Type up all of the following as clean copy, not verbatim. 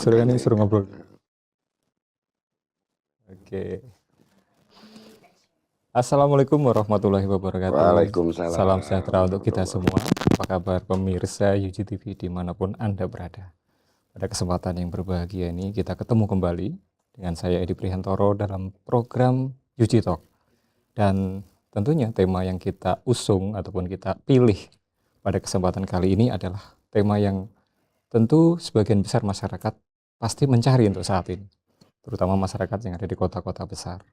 Suruh kan ini suruh ngobrol. Oke. Assalamualaikum warahmatullahi wabarakatuh. Waalaikumsalam. Salam sejahtera untuk kita semua. Apa kabar pemirsa UG TV dimanapun Anda berada? Pada kesempatan yang berbahagia ini kita ketemu kembali dengan saya Edi Prihantoro dalam program UG Talk. Dan tentunya tema yang kita usung ataupun kita pilih pada kesempatan kali ini adalah tema yang tentu sebagian besar masyarakat pasti mencari untuk saat ini, terutama masyarakat yang ada di kota-kota besar.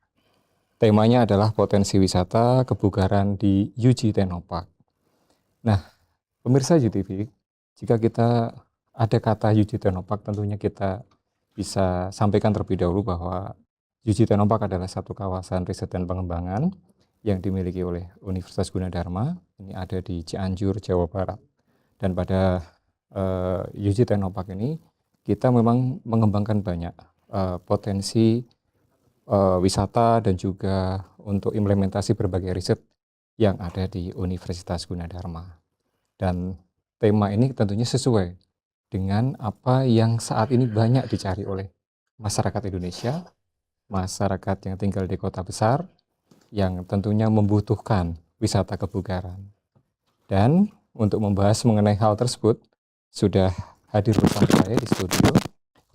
Temanya adalah potensi wisata kebugaran di UG Technopark. Nah, pemirsa UTV, jika kita ada kata UG Technopark, tentunya kita bisa sampaikan terlebih dahulu bahwa UG Technopark adalah satu kawasan riset dan pengembangan yang dimiliki oleh Universitas Gunadarma. Ini ada di Cianjur, Jawa Barat. Dan pada UG Technopark ini kita memang mengembangkan banyak potensi wisata dan juga untuk implementasi berbagai riset yang ada di Universitas Gunadarma. Dan tema ini tentunya sesuai dengan apa yang saat ini banyak dicari oleh masyarakat Indonesia, masyarakat yang tinggal di kota besar, yang tentunya membutuhkan wisata kebugaran. Dan untuk membahas mengenai hal tersebut, sudah hadir bersama saya di studio.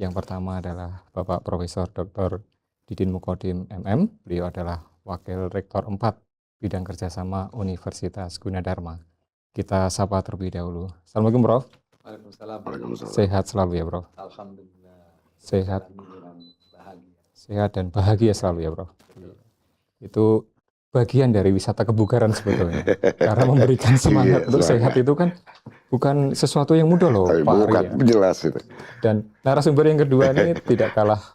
Yang pertama adalah Bapak Profesor Dr. Didin Mukodim MM. Beliau adalah Wakil Rektor 4 Bidang Kerjasama Universitas Gunadarma. Kita sapa terlebih dahulu. Assalamualaikum Prof. Waalaikumsalam. Sehat selalu ya Prof. Alhamdulillah. Sehat. Bahagia. Sehat dan bahagia selalu ya Prof. Itu bagian dari wisata kebugaran sebetulnya. Karena memberikan semangat untuk sehat itu kan bukan sesuatu yang mudah loh Pak Ari ya. Jelas itu. Dan narasumber yang kedua ini tidak kalah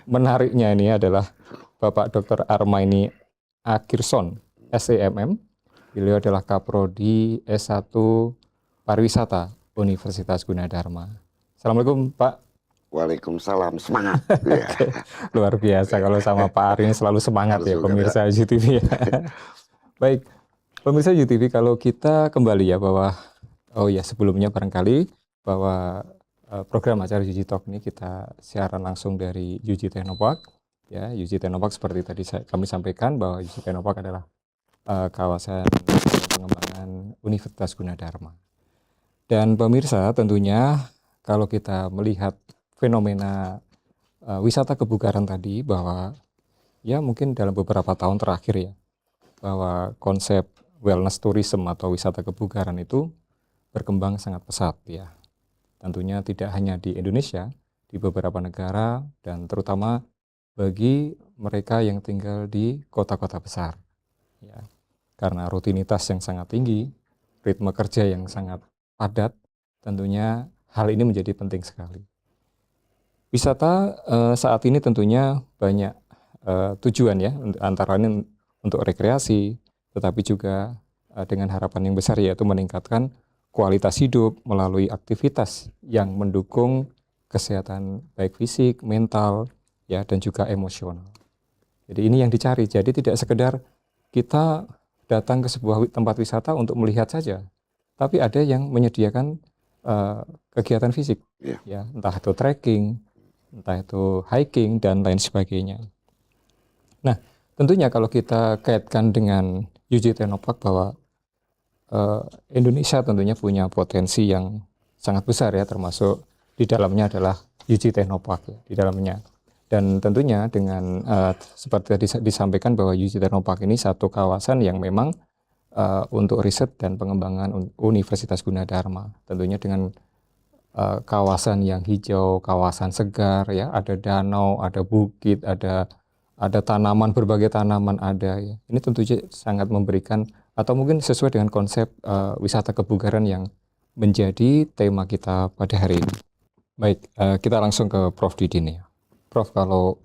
menariknya ini adalah Bapak Dr. Armaini Akirson, SEMM. Beliau adalah Kaprodi S1 Pariwisata Universitas Gunadarma. Assalamualaikum Pak. Waalaikumsalam, semangat. Oke. Luar biasa kalau sama Pak Ari ini selalu semangat ya pemirsa UTV ya. Baik, pemirsa UTV, kalau kita kembali ya bahwa sebelumnya barangkali bahwa program acara UG Talk ini kita siaran langsung dari UG Technopark. Ya, UG Technopark seperti tadi kami sampaikan bahwa UG Technopark adalah kawasan pengembangan Universitas Gunadarma. Dan pemirsa, tentunya kalau kita melihat fenomena wisata kebugaran tadi, bahwa ya mungkin dalam beberapa tahun terakhir ya, bahwa konsep wellness tourism atau wisata kebugaran itu berkembang sangat pesat ya. Tentunya tidak hanya di Indonesia, di beberapa negara, dan terutama bagi mereka yang tinggal di kota-kota besar. Ya, karena rutinitas yang sangat tinggi, ritme kerja yang sangat padat, tentunya hal ini menjadi penting sekali. Wisata saat ini tentunya banyak tujuan ya, antara lain untuk rekreasi, tetapi juga dengan harapan yang besar yaitu meningkatkan kualitas hidup melalui aktivitas yang mendukung kesehatan baik fisik, mental, ya dan juga emosional. Jadi ini yang dicari. Jadi tidak sekedar kita datang ke sebuah tempat wisata untuk melihat saja, tapi ada yang menyediakan kegiatan fisik, ya entah itu trekking, entah itu hiking dan lain sebagainya. Nah, tentunya kalau kita kaitkan dengan UG Technopark bahwa Indonesia tentunya punya potensi yang sangat besar ya, termasuk di dalamnya adalah UG Technopark ya, di dalamnya. Dan tentunya dengan seperti tadi disampaikan bahwa UG Technopark ini satu kawasan yang memang untuk riset dan pengembangan Universitas Gunadarma. Tentunya dengan kawasan yang hijau, kawasan segar ya, ada danau, ada bukit, ada tanaman, berbagai tanaman ada ya. Ini tentunya sangat memberikan atau mungkin sesuai dengan konsep wisata kebugaran yang menjadi tema kita pada hari ini. Baik, kita langsung ke Prof. Didin ya. Prof, kalau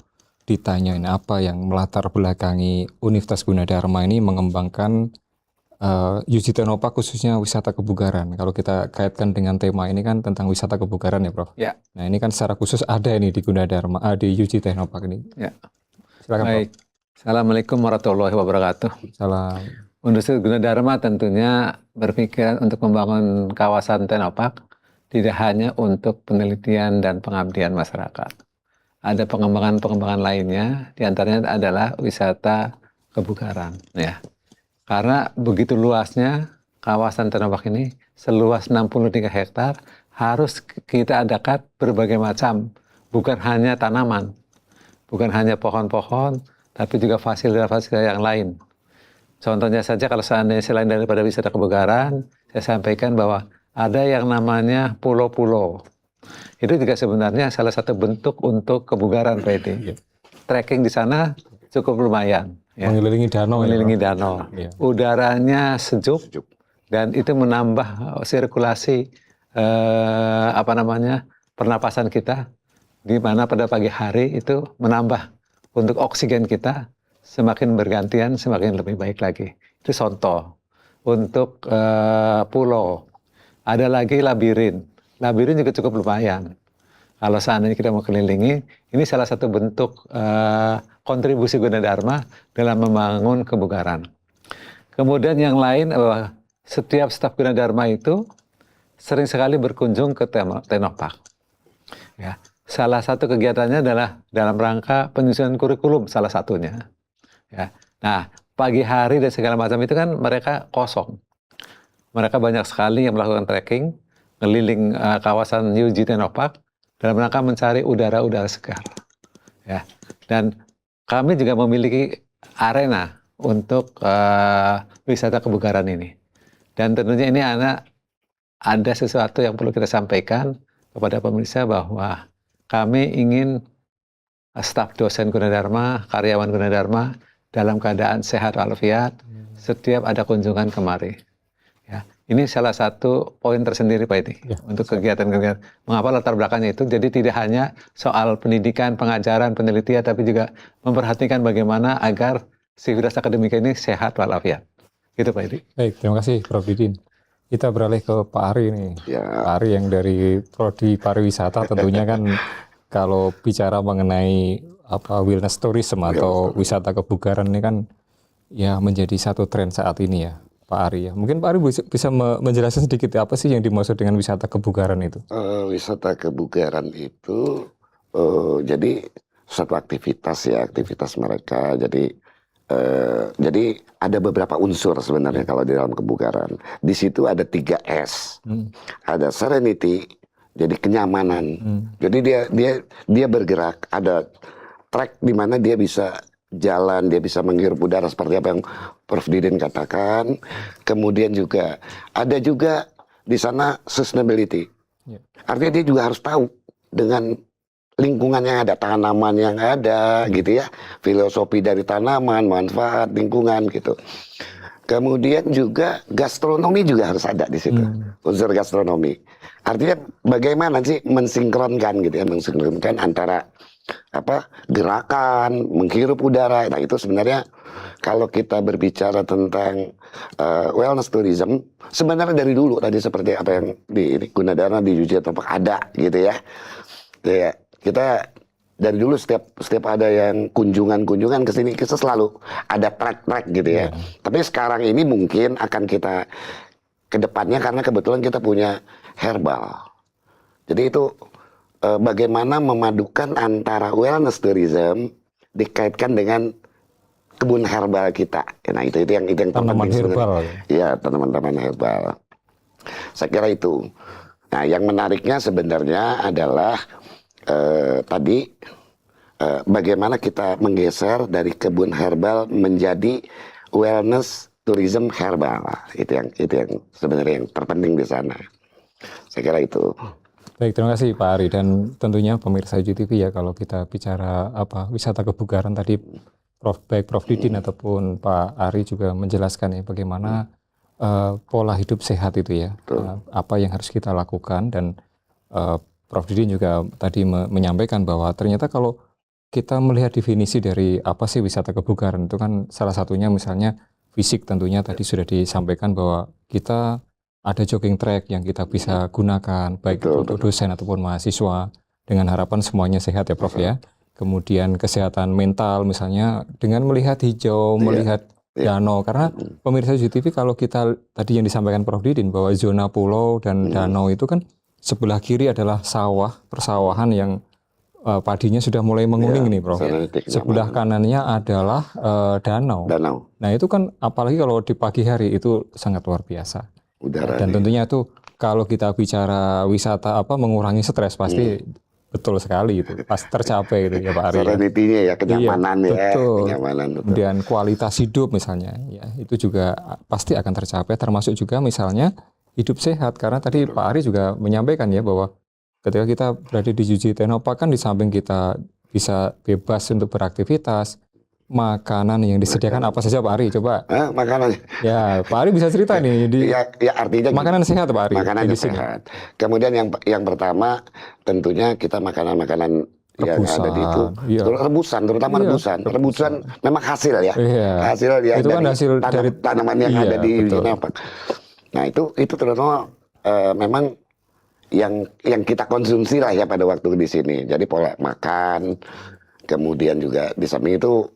ditanyain apa yang melatar belakangi Universitas Gunadarma ini mengembangkan UG Technopark khususnya wisata kebugaran. Kalau kita kaitkan dengan tema ini kan tentang wisata kebugaran ya Prof. Ya. Nah ini kan secara khusus ada ini di Gunadarma, di UG Technopark ini. Ya. Silakan Baik. Prof. Assalamualaikum warahmatullahi wabarakatuh. Salam. Universitas Gunadarma tentunya berpikir untuk membangun kawasan Technopark tidak hanya untuk penelitian dan pengabdian masyarakat. Ada pengembangan-pengembangan lainnya, diantaranya adalah wisata kebugaran. Ya. Karena begitu luasnya kawasan Tanah Abang ini, seluas 63 hektar, harus kita adakan berbagai macam, bukan hanya tanaman, bukan hanya pohon-pohon, tapi juga fasilitas-fasilitas yang lain. Contohnya saja kalau seandainya selain daripada wisata kebugaran, saya sampaikan bahwa ada yang namanya pulau-pulau. Itu juga sebenarnya salah satu bentuk untuk kebugaran, Pak Edi. Trekking di sana cukup lumayan. Ya. Mengelilingi danau. Mengelilingi danau. Ya. Udaranya sejuk dan itu menambah sirkulasi pernapasan kita, di mana pada pagi hari itu menambah untuk oksigen kita semakin bergantian, semakin lebih baik lagi. Itu contoh. Untuk pulau, ada lagi labirin. Labirin juga cukup lumayan. Kalau seandainya kita mau kelilingi, ini salah satu bentuk kontribusi Gunadarma dalam membangun kebugaran. Kemudian yang lain, setiap staf Gunadarma itu sering sekali berkunjung ke Tenopak. Ya. Salah satu kegiatannya adalah dalam rangka penyusunan kurikulum, salah satunya. Ya. Nah, pagi hari dan segala macam itu kan mereka kosong. Mereka banyak sekali yang melakukan trekking, ngeliling kawasan Yuji Tenopak, dalam rangka mencari udara-udara segar. Ya. Dan kami juga memiliki arena untuk wisata kebugaran ini. Dan tentunya ini ada sesuatu yang perlu kita sampaikan kepada pemirsa bahwa kami ingin staf dosen Gunadarma, karyawan Gunadarma dalam keadaan sehat walafiat setiap ada kunjungan kemari. Ya, ini salah satu poin tersendiri Pak Edi untuk kegiatan-kegiatan. Mengapa latar belakangnya itu? Jadi tidak hanya soal pendidikan, pengajaran, penelitian, tapi juga memperhatikan bagaimana agar sivitas akademika ini sehat walafiat. Gitu Pak Edi. Baik, terima kasih Prof. Didin. Kita beralih ke Pak Ari nih. Ya. Pak Ari yang dari Prodi Pariwisata tentunya kan kalau bicara mengenai wellness tourism atau wisata kebugaran ini kan ya menjadi satu tren saat ini ya Pak Ari ya. Mungkin Pak Ari bisa menjelaskan sedikit apa sih yang dimaksud dengan wisata kebugaran itu? Wisata kebugaran itu jadi suatu aktivitas ya, aktivitas mereka. Jadi ada beberapa unsur sebenarnya kalau di dalam kebugaran. Di situ ada 3 S. Ada serenity, jadi kenyamanan. Jadi dia bergerak. Ada track di mana dia bisa jalan, dia bisa menghirup udara seperti apa yang Prof. Didin katakan. Kemudian juga ada juga di sana sustainability. Artinya dia juga harus tahu dengan lingkungan yang ada, tanaman yang ada gitu ya, filosofi dari tanaman, manfaat lingkungan gitu. Kemudian juga gastronomi juga harus ada di situ, unsur gastronomi. Artinya bagaimana sih mensinkronkan gitu ya, mensinkronkan antara gerakan, menghirup udara. Nah itu sebenarnya kalau kita berbicara tentang wellness tourism, sebenarnya dari dulu tadi seperti apa yang di Gunadarma di Yuji Tenopak ada gitu ya. Ya, kita dari dulu setiap ada yang kunjungan ke sini kita selalu ada track gitu ya. Tapi sekarang ini mungkin akan kita ke depannya karena kebetulan kita punya herbal. Jadi itu bagaimana memadukan antara wellness tourism dikaitkan dengan kebun herbal kita. Nah itu yang tanaman herbal. Iya, tanaman-tanaman herbal. Saya kira itu. Nah, yang menariknya sebenarnya adalah bagaimana kita menggeser dari kebun herbal menjadi wellness tourism herbal. Itu yang sebenarnya yang terpenting di sana. Saya kira itu. Baik, terima kasih Pak Ari dan tentunya pemirsa Yuji TV ya kalau kita bicara wisata kebugaran tadi baik Prof. Didin ataupun Pak Ari juga menjelaskan ya bagaimana pola hidup sehat itu ya, apa yang harus kita lakukan dan Prof. Didin juga tadi menyampaikan bahwa ternyata kalau kita melihat definisi dari apa sih wisata kebugaran itu kan salah satunya misalnya fisik tentunya tadi sudah disampaikan bahwa kita ada jogging track yang kita bisa gunakan baik itu untuk dosen ataupun mahasiswa dengan harapan semuanya sehat ya Prof ya. Kemudian kesehatan mental misalnya dengan melihat hijau, melihat danau karena pemirsa Yuji TV kalau kita tadi yang disampaikan Prof. Didin bahwa zona pulau dan danau itu kan sebelah kiri adalah sawah, persawahan yang padinya sudah mulai menguning nih, Prof. Sana titik Sebelah kenyamanan. kanannya adalah danau. Danau, Nah itu kan apalagi kalau di pagi hari itu sangat luar biasa. udara Dan nih. tentunya itu kalau kita bicara wisata mengurangi stres pasti betul sekali itu, pasti tercapai gitu ya Pak Ari. Ya. Serenity-nya ya, kenyamanan Iya, ya, betul. kenyamanan betul. Kemudian kualitas hidup misalnya, ya itu juga pasti akan tercapai. Termasuk juga misalnya hidup sehat, karena tadi Pak Ari juga menyampaikan ya bahwa ketika kita berada di Juji Tenopak kan di samping kita bisa bebas untuk beraktivitas, makanan yang disediakan apa saja Pak Ari? Coba. Makanan, Ya, Pak Ari bisa cerita nih di ya artinya makanan sehat Pak Ari. makanan di yang sini. sehat. Kemudian yang pertama tentunya kita makanan-makanan yang ada di itu, Rebusan, iya. rebusan, terutama Iya, rebusan memang hasil ya, Iya. hasil ya Itu kan hasil dari tanaman yang iya, ada di betul. Tenopak. Nah itu terutama memang yang kita konsumsi lah ya pada waktu di sini. Jadi pola makan, kemudian juga di samping itu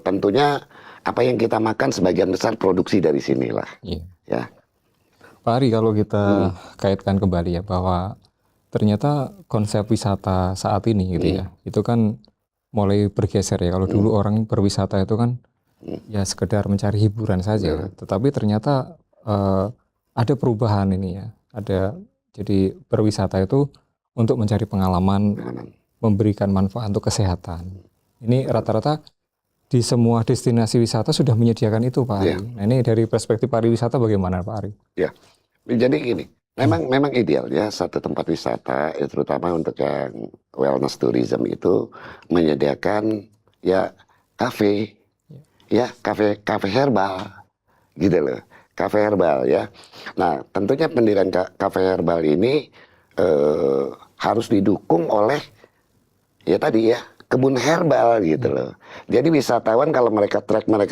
tentunya apa yang kita makan sebagian besar produksi dari sinilah. Iya. Ya, Pak Ari, kalau kita kaitkan kembali ya bahwa ternyata konsep wisata saat ini gitu ya, itu kan mulai bergeser ya. Kalau dulu orang berwisata itu kan ya sekedar mencari hiburan saja, tetapi ternyata ada perubahan ini ya. Jadi berwisata itu untuk mencari pengalaman, memberikan manfaat untuk kesehatan. Ini rata-rata di semua destinasi wisata sudah menyediakan itu Pak Ari. Nah ini dari perspektif pariwisata bagaimana Pak Ari? ya. Jadi gini, memang ideal ya satu tempat wisata, ya, terutama untuk yang wellness tourism itu menyediakan ya kafe, ya kafe herbal, gitu loh, kafe herbal ya. Nah tentunya pendirian kafe herbal ini harus didukung oleh ya tadi ya kebun herbal gitu loh. Jadi wisatawan kalau mereka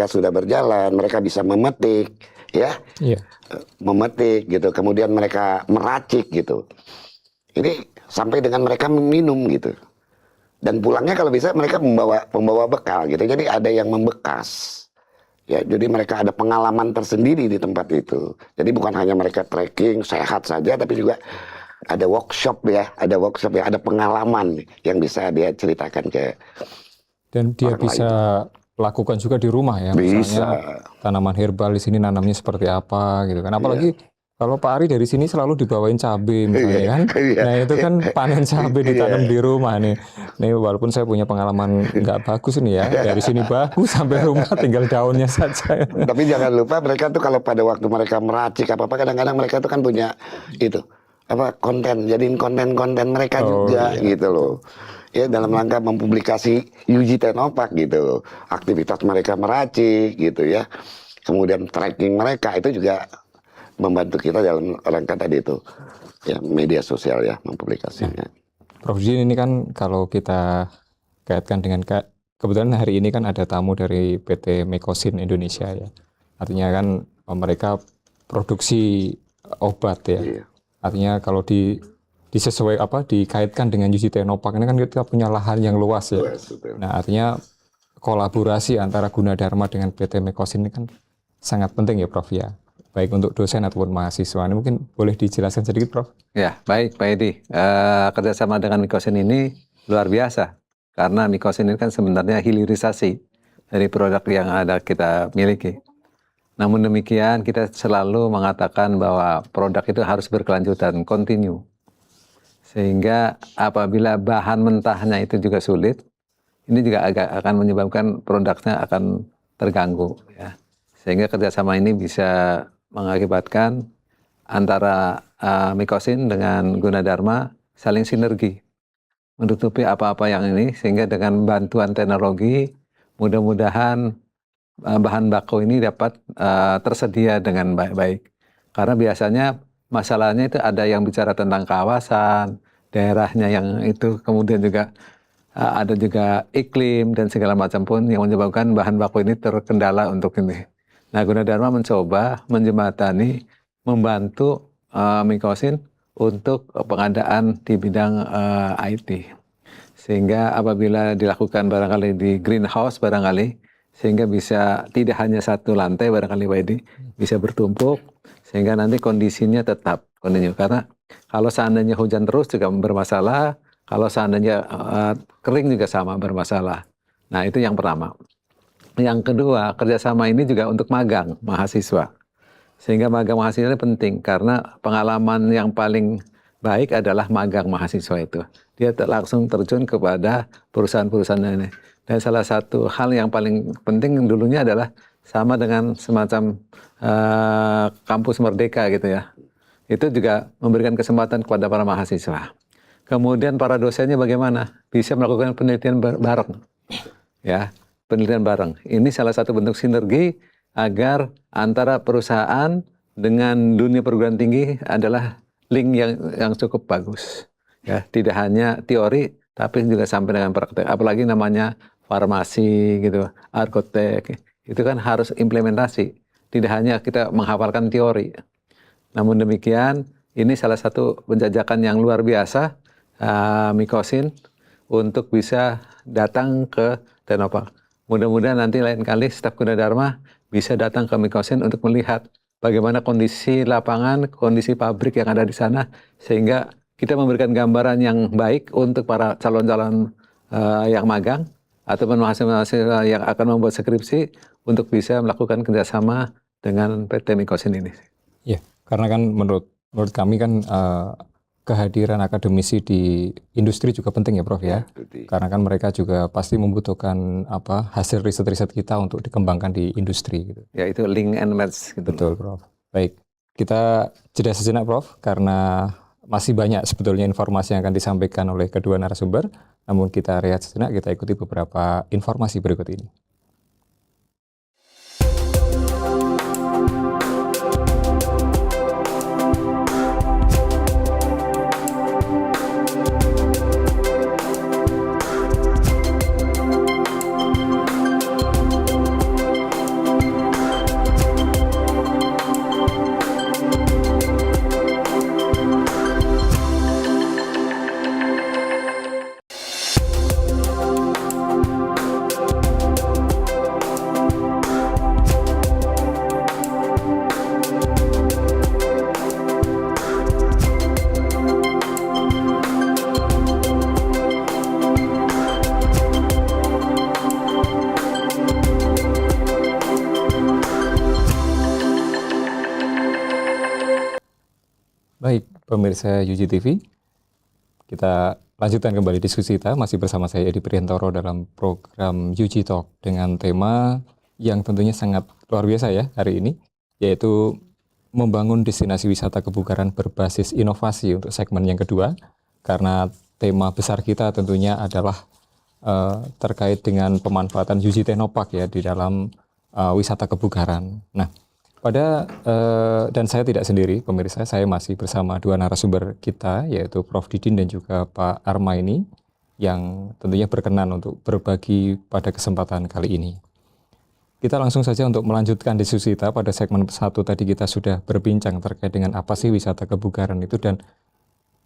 sudah berjalan, mereka bisa memetik ya. Iya. Memetik gitu, kemudian mereka meracik gitu. Ini sampai dengan mereka minum gitu. Dan pulangnya kalau bisa mereka membawa bekal gitu. Jadi ada yang membekas. Ya, jadi mereka ada pengalaman tersendiri di tempat itu. Jadi bukan hanya mereka trekking sehat saja, tapi juga ada workshop ya, ada pengalaman yang bisa dia ceritakan ke Dan dia orang bisa lakukan juga di rumah ya, Bisa. misalnya tanaman herbal di sini nanamnya seperti apa gitu kan. Apalagi kalau Pak Ari dari sini selalu dibawain cabai misalnya kan. Iya. Nah itu kan panen cabai ditanam di rumah nih. Nih walaupun saya punya pengalaman nggak bagus nih ya, dari sini bagus sampai rumah tinggal daunnya saja. Tapi jangan lupa mereka tuh kalau pada waktu mereka meracik apa-apa kadang-kadang mereka tuh kan punya itu konten, jadiin konten-konten mereka juga gitu loh. Ya dalam rangka mempublikasi Juji Tenopak gitu. Aktivitas mereka meracik gitu ya. Kemudian tracking mereka itu juga membantu kita dalam rangka tadi itu. Ya media sosial ya mempublikasinya. Prof Jin ini kan kalau kita kaitkan dengan kebetulan hari ini kan ada tamu dari PT Mekosin Indonesia ya. Artinya kan mereka produksi obat ya. Iya. Artinya kalau disesuai dikaitkan dengan Juji Tenopak ini kan kita punya lahan yang luas ya. Nah artinya kolaborasi antara Gunadarma dengan PT Mekosin ini kan sangat penting ya Prof ya. Baik untuk dosen ataupun mahasiswa. Ini mungkin boleh dijelaskan sedikit Prof? Ya, baik Pak Edi. Kerjasama dengan Mekosin ini luar biasa. Karena Mekosin ini kan sebenarnya hilirisasi dari produk yang ada kita miliki. Namun demikian kita selalu mengatakan bahwa produk itu harus berkelanjutan, continue. Sehingga apabila bahan mentahnya itu juga sulit, ini juga akan menyebabkan produknya akan terganggu. Ya. Sehingga kerjasama ini bisa mengakibatkan antara Mekosin dengan Gunadarma saling sinergi. Menutupi apa-apa yang ini, sehingga dengan bantuan teknologi, mudah-mudahan bahan baku ini dapat tersedia dengan baik-baik. Karena biasanya masalahnya itu ada yang bicara tentang kawasan, daerahnya yang itu, kemudian juga ada juga iklim dan segala macam pun yang menyebabkan bahan baku ini terkendala untuk ini. Nah, Gunadarma mencoba menjembatani, membantu Mekosin untuk pengadaan di bidang IT. Sehingga apabila dilakukan barangkali di greenhouse barangkali, sehingga bisa tidak hanya satu lantai barangkali Pak Edi, bisa bertumpuk, sehingga nanti kondisinya tetap continue. Karena Kalau seandainya hujan terus juga bermasalah, kalau seandainya kering juga sama bermasalah. Nah, itu yang pertama. Yang kedua, kerjasama ini juga untuk magang mahasiswa. Sehingga magang mahasiswa ini penting karena pengalaman yang paling baik adalah magang mahasiswa itu. Dia langsung terjun kepada perusahaan-perusahaan ini. Dan salah satu hal yang paling penting dulunya adalah sama dengan semacam kampus merdeka gitu ya. Itu juga memberikan kesempatan kepada para mahasiswa. Kemudian para dosennya bagaimana? Bisa melakukan penelitian bareng. Ya, penelitian bareng. Ini salah satu bentuk sinergi agar antara perusahaan dengan dunia perguruan tinggi adalah link yang cukup bagus. Ya, tidak hanya teori tapi juga sampai dengan praktek. Apalagi namanya farmasi gitu, arsitek, itu kan harus implementasi. Tidak hanya kita menghafalkan teori. Namun demikian, ini salah satu penjajakan yang luar biasa Mikosin untuk bisa datang ke Tenopak. Mudah-mudahan nanti lain kali staf Gunadarma bisa datang ke Mikosin untuk melihat bagaimana kondisi lapangan, kondisi pabrik yang ada di sana, sehingga kita memberikan gambaran yang baik untuk para calon-calon yang magang ataupun mahasiswa yang akan membuat skripsi untuk bisa melakukan kerjasama dengan PT Mikosin ini. Ya, karena kan menurut kami kan kehadiran akademisi di industri juga penting ya Prof ya. Karena kan mereka juga pasti membutuhkan hasil riset-riset kita untuk dikembangkan di industri gitu. Ya, itu link and match gitu. Betul Prof. Baik, kita jeda sejenak Prof karena masih banyak sebetulnya informasi yang akan disampaikan oleh kedua narasumber. Namun kita rehat sejenak, kita ikuti beberapa informasi berikut ini. Baik, pemirsa UG TV, kita lanjutkan kembali diskusi kita, masih bersama saya Edi Priantoro dalam program UG Talk dengan tema yang tentunya sangat luar biasa ya hari ini, yaitu membangun destinasi wisata kebugaran berbasis inovasi untuk segmen yang kedua, karena tema besar kita tentunya adalah terkait dengan pemanfaatan UG Technopark ya di dalam wisata kebugaran. Nah, dan saya tidak sendiri, pemirsa, saya masih bersama dua narasumber kita, yaitu Prof. Didin dan juga Pak Arma ini, yang tentunya berkenan untuk berbagi pada kesempatan kali ini. Kita langsung saja untuk melanjutkan diskusi kita. Pada segmen 1 tadi kita sudah berbincang terkait dengan apa sih wisata kebugaran itu, dan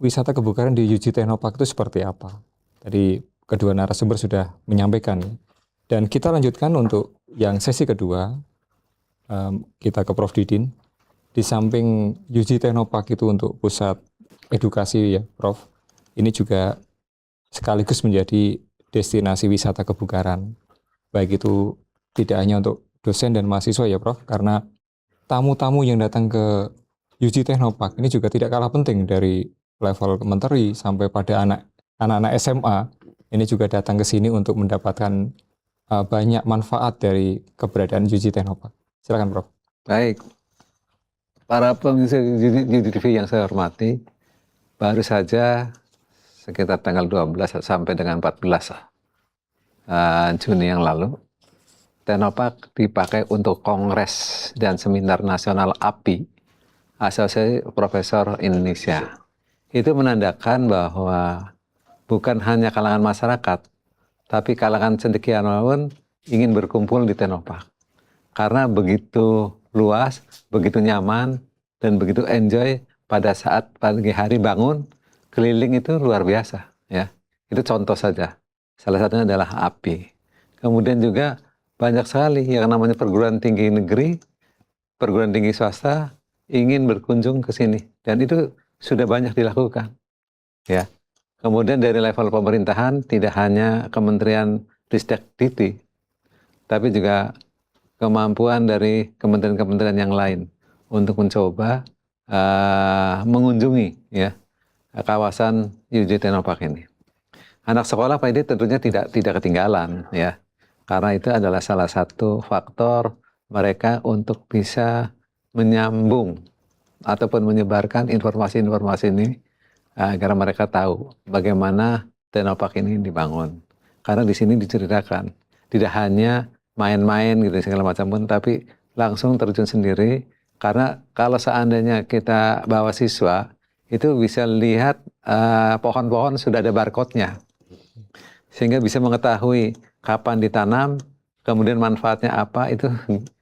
wisata kebugaran di UG Technopark itu seperti apa. Tadi kedua narasumber sudah menyampaikan, dan kita lanjutkan untuk yang sesi kedua. Kita ke Prof. Didin. Di samping UG Technopark itu untuk pusat edukasi ya Prof, ini juga sekaligus menjadi destinasi wisata kebugaran. Baik itu tidak hanya untuk dosen dan mahasiswa ya Prof, karena tamu-tamu yang datang ke UG Technopark ini juga tidak kalah penting, dari level menteri sampai pada anak-anak SMA ini juga datang ke sini untuk mendapatkan banyak manfaat dari keberadaan UG Technopark. Silakan Prof. Baik, para pemirsa UG TV yang saya hormati, baru saja sekitar tanggal 12 sampai dengan 14 Juni yang lalu, Technopark dipakai untuk Kongres dan Seminar Nasional API, Asosiasi Profesor Indonesia. Itu menandakan bahwa bukan hanya kalangan masyarakat, tapi kalangan cendekiawan ingin berkumpul di Technopark. Karena begitu luas, begitu nyaman, dan begitu enjoy pada saat pagi hari bangun, keliling itu luar biasa. Ya, itu contoh saja. Salah satunya adalah API. Kemudian juga banyak sekali yang namanya perguruan tinggi negeri, perguruan tinggi swasta ingin berkunjung ke sini. Dan itu sudah banyak dilakukan. Ya. Kemudian dari level pemerintahan tidak hanya Kementerian Ristek-Dikti, tapi juga kemampuan dari kementerian-kementerian yang lain untuk mencoba mengunjungi ya kawasan UJ Tenopak ini. Anak sekolah Pak Edi tentunya tidak ketinggalan ya, karena itu adalah salah satu faktor mereka untuk bisa menyambung ataupun menyebarkan informasi-informasi ini agar mereka tahu bagaimana Tenopak ini dibangun. Karena di sini diceritakan tidak hanya main-main gitu segala macam pun, tapi langsung terjun sendiri. Karena kalau seandainya kita bawa siswa itu bisa lihat pohon-pohon sudah ada barcode-nya, sehingga bisa mengetahui kapan ditanam, kemudian manfaatnya apa, itu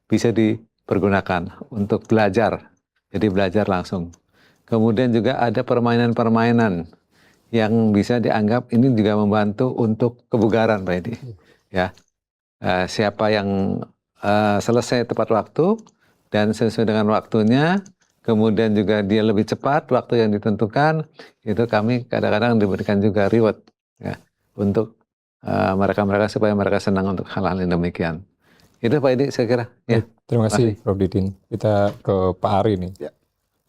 bisa dipergunakan untuk belajar. Jadi belajar langsung. Kemudian juga ada permainan-permainan yang bisa dianggap ini juga membantu untuk kebugaran Pak Edi. Ya, siapa yang selesai tepat waktu dan sesuai dengan waktunya, kemudian juga dia lebih cepat waktu yang ditentukan, itu kami kadang-kadang diberikan juga reward ya, untuk mereka-mereka supaya mereka senang untuk hal-hal yang demikian. Itu Pak Edi saya kira. Ya, terima kasih Prof. Didin. Kita ke Pak Ari nih. Ya.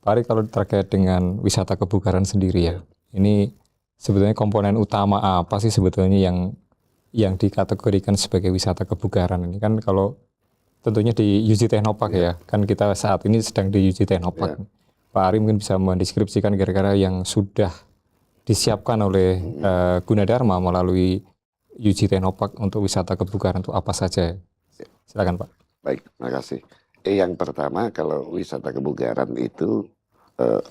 Pak Ari, kalau terkait dengan wisata kebugaran sendiri ya, ini sebetulnya komponen utama apa sih sebetulnya yang dikategorikan sebagai wisata kebugaran ini? Kan kalau tentunya di UJ Tenopak ya, kan kita saat ini sedang di UJ Tenopak. Pak Ari mungkin bisa mendeskripsikan kira-kira yang sudah disiapkan oleh Gunadarma melalui UJ Tenopak untuk wisata kebugaran itu apa saja? Silakan Pak. Baik, terima kasih. Yang pertama, kalau wisata kebugaran itu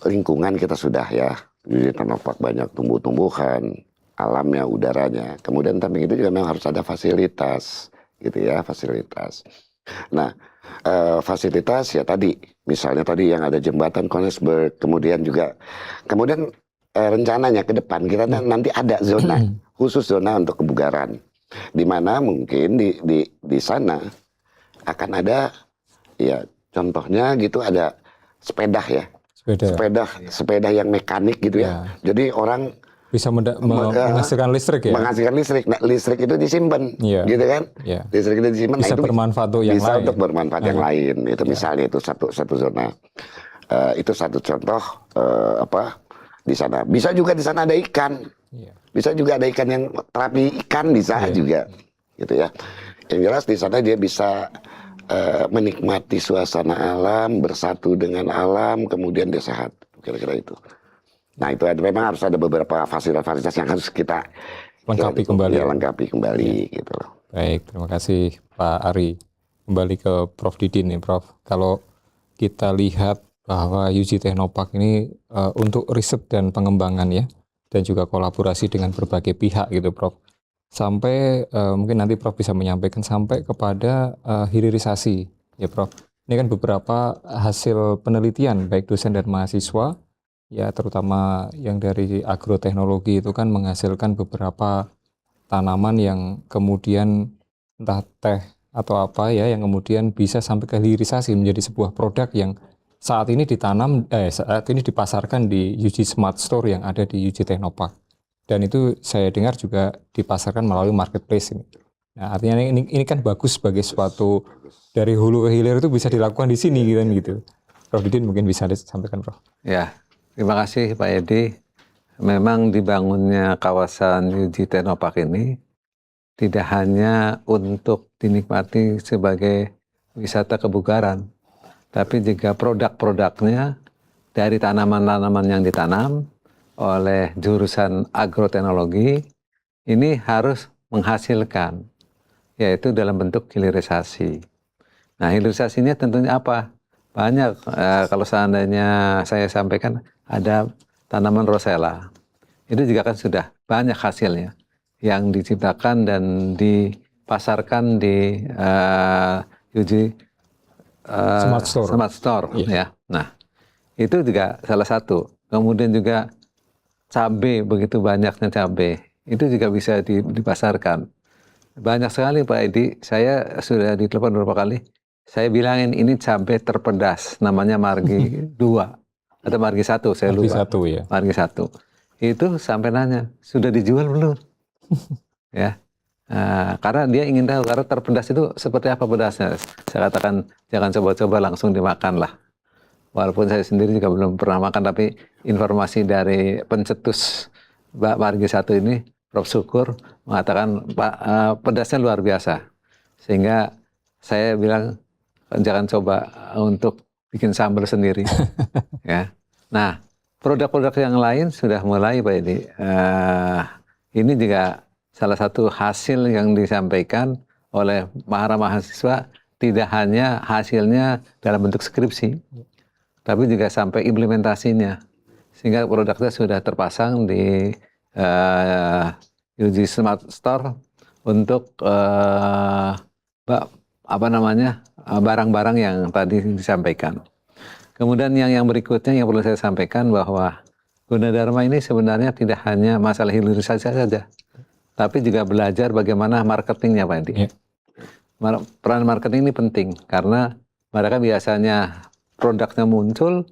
lingkungan kita sudah ya, di Tenopak banyak tumbuh-tumbuhan, alamnya, udaranya. Kemudian samping itu juga memang harus ada fasilitas, gitu ya, fasilitas. Nah, fasilitas ya tadi, misalnya tadi yang ada jembatan Koningsberg, kemudian rencananya ke depan kita nanti ada zona khusus, zona untuk kebugaran, di mana mungkin di sana akan ada ya contohnya gitu, ada sepeda ya, sepeda yang mekanik gitu ya. Jadi orang bisa menghasilkan listrik ya. Menghasilkan listrik. Nah, listrik itu disimpan, gitu kan? Listrik itu disimpan. Bisa bermanfaat untuk yang lain. Bisa untuk bermanfaat yang lain. Itu misalnya itu satu zona. Itu satu contoh di sana. Bisa juga di sana ada ikan. Bisa juga ada ikan yang terapi ikan bisa juga, gitu ya. Yang jelas di sana dia bisa menikmati suasana alam, bersatu dengan alam, kemudian dia sehat. Kira-kira itu. Nah itu memang harus ada beberapa fasilitas yang harus kita lengkapi kembali gitu loh. Baik, terima kasih Pak Ari. Kembali ke Prof. Didin nih Prof. Kalau kita lihat bahwa UJ Tenopak ini untuk riset dan pengembangan ya, dan juga kolaborasi dengan berbagai pihak gitu Prof. Sampai mungkin nanti Prof bisa menyampaikan sampai kepada hilirisasi ya Prof. Ini kan beberapa hasil penelitian baik dosen dan mahasiswa ya, terutama yang dari agroteknologi itu kan menghasilkan beberapa tanaman yang kemudian entah teh atau apa ya, yang kemudian bisa sampai ke hilirisasi menjadi sebuah produk yang saat ini saat ini dipasarkan di UJ Smart Store yang ada di UJ Tenopak. Dan itu saya dengar juga dipasarkan melalui marketplace ini. Nah, artinya ini kan bagus sebagai suatu dari hulu ke hilir itu bisa dilakukan di sini gitu. Prof. Didin mungkin bisa disampaikan Prof. Ya. Terima kasih Pak Edi. Memang dibangunnya kawasan UJ Tenopak ini tidak hanya untuk dinikmati sebagai wisata kebugaran, tapi juga produk-produknya dari tanaman-tanaman yang ditanam oleh jurusan agroteknologi ini harus menghasilkan, yaitu dalam bentuk hilirisasi. Nah, hilirisasinya tentunya apa? Banyak, kalau seandainya saya sampaikan, ada tanaman rosella. Itu juga kan sudah banyak hasilnya yang diciptakan dan dipasarkan di UJ Smart Store ya. Nah, itu juga salah satu. Kemudian juga cabai, begitu banyaknya cabai, itu juga bisa dipasarkan. Banyak sekali Pak Edi, saya sudah ditelepon beberapa kali. Saya bilangin ini cabai terpedas, namanya Margi 2. atau Margi 1, saya Margi lupa. 1 ya. Margi 1. Itu sampai nanya, sudah dijual belum? Ya. Karena dia ingin tahu, karena terpedas itu seperti apa pedasnya. Saya katakan jangan coba-coba, langsung dimakan lah. Walaupun saya sendiri juga belum pernah makan, tapi informasi dari pencetus Margi 1 ini, Prof. Syukur, mengatakan Pak, pedasnya luar biasa. Sehingga saya bilang jangan coba untuk bikin sambal sendiri. Ya. Nah, produk-produk yang lain sudah mulai Pak Edi. Ini juga salah satu hasil yang disampaikan oleh para mahasiswa, tidak hanya hasilnya dalam bentuk skripsi, tapi juga sampai implementasinya. Sehingga produknya sudah terpasang di UG Smart Store untuk barang-barang yang tadi disampaikan. Kemudian yang berikutnya yang perlu saya sampaikan bahwa Gunadarma ini sebenarnya tidak hanya masalah hilirisasi saja, tapi juga belajar bagaimana marketingnya Pak Edi. Yeah. Peran marketing ini penting karena mereka biasanya produknya muncul,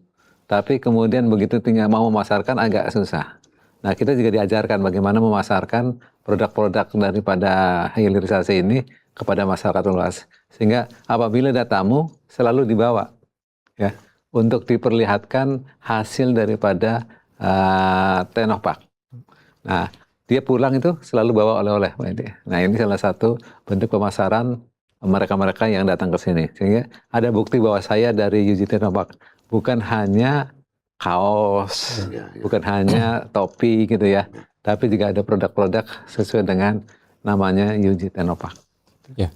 tapi kemudian begitu tinggal mau memasarkan agak susah. Nah, kita juga diajarkan bagaimana memasarkan produk-produk daripada hilirisasi ini kepada masyarakat luas. Sehingga apabila ada tamu selalu dibawa, ya, untuk diperlihatkan hasil daripada Tenopak. Nah, dia pulang itu selalu bawa oleh-oleh. Nah, ini salah satu bentuk pemasaran mereka-mereka yang datang ke sini. Sehingga ada bukti bahwa saya dari UG Tenopak bukan hanya kaos, bukan hanya topi gitu ya, tapi juga ada produk-produk sesuai dengan namanya UG Tenopak. Ya.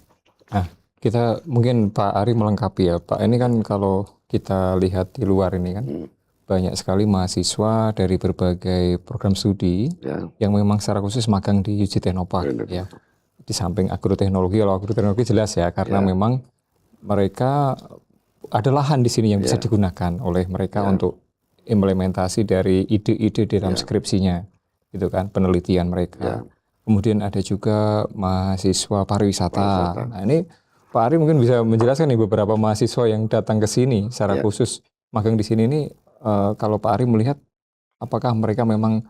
Nah, kita mungkin Pak Ari melengkapi ya, Pak. Ini kan kalau kita lihat di luar ini kan banyak sekali mahasiswa dari berbagai program studi yang memang secara khusus magang di UG Tenopak ya. Di samping agroteknologi, kalau agroteknologi jelas ya karena memang mereka ada lahan di sini yang bisa digunakan oleh mereka untuk implementasi dari ide-ide di dalam skripsinya, gitu kan, penelitian mereka. Kemudian ada juga mahasiswa pariwisata. Nah, ini Pak Ari mungkin bisa menjelaskan nih beberapa mahasiswa yang datang ke sini secara khusus magang di sini ini. Kalau Pak Ari melihat, apakah mereka memang